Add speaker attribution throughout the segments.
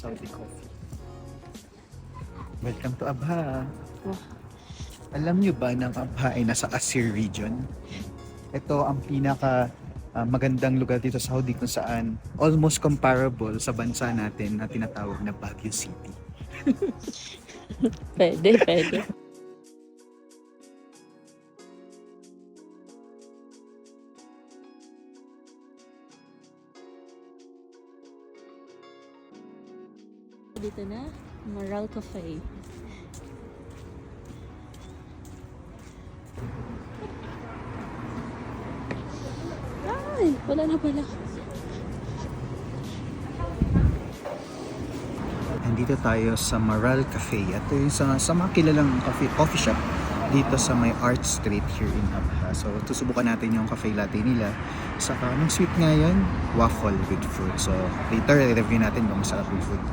Speaker 1: Saudi coffee. Welcome to Abha.
Speaker 2: Oh.
Speaker 1: Alam niyo ba na ang Abha ay nasa Asir region? Ito ang pinaka magandang lugar dito sa Saudi kung saan almost comparable sa bansa natin na tinatawag na Baguio City.
Speaker 2: Pwede. Dito na, Moral Cafe. Ay, wala na pala.
Speaker 1: Nandito tayo sa Moral Cafe. Ito yung sa mga kilalang coffee shop dito sa may Art Street here in Abha. So, susubukan natin yung cafe latte nila. Saka, anong sweet nga yun? Waffle with fruit. So, later, review natin kung masarap yung food.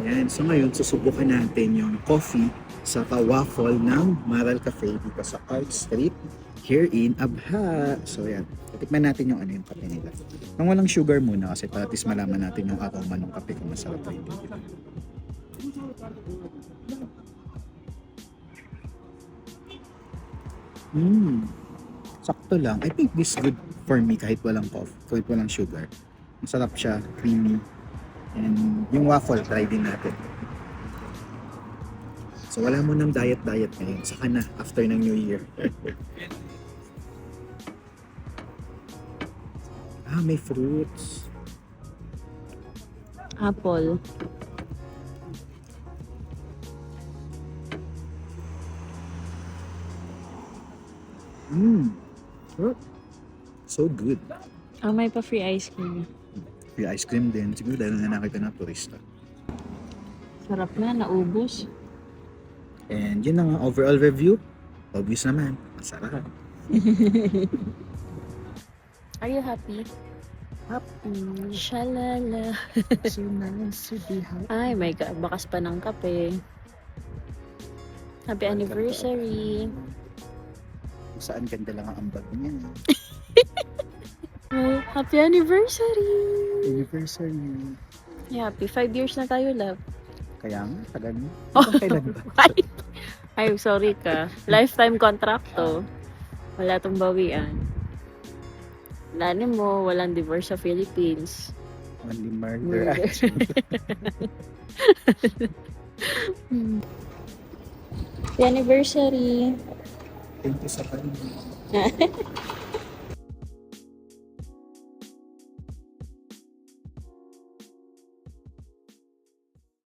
Speaker 1: Ayan. So, ngayon, susubukan natin yung coffee sa waffle ng Moral Cafe dito sa Art Street here in Abha. So, yan. Tikman natin yung yung kape nila. Nang walang sugar muna kasi para at least malaman natin yung aroma ng kape kung masarap ba ito. Sakto lang. I think this good for me kahit walang coffee, kahit walang sugar. Masarap siya, creamy. And yung waffle, try din natin. So wala mo ng diet ngayon. Saka na, after ng New Year. May fruits.
Speaker 2: Apple.
Speaker 1: So good.
Speaker 2: May pa free ice cream.
Speaker 1: Yung ice cream din. Siguro dahil na nakita ng turista.
Speaker 2: Sarap na, naubos.
Speaker 1: And yun ang overall review. Obvious naman. Masarap.
Speaker 2: Are you happy?
Speaker 1: Happy.
Speaker 2: Shalala.
Speaker 1: So nice to be happy.
Speaker 2: Ay, my God. Bakas pa ng kape. Happy anniversary.
Speaker 1: Saan ganda lang ang ambag niya.
Speaker 2: Oh, happy anniversary.
Speaker 1: Anniversary.
Speaker 2: Happy 5 years na tayo, love.
Speaker 1: Kaya nga, tagal mo.
Speaker 2: Oh.
Speaker 1: Kailan ba?
Speaker 2: Ay, sorry ka. Lifetime contract to. Wala tong bawian. Lanin mo, walang divorce sa Philippines.
Speaker 1: Only murder.
Speaker 2: Happy anniversary.
Speaker 1: Thank you sa kanina.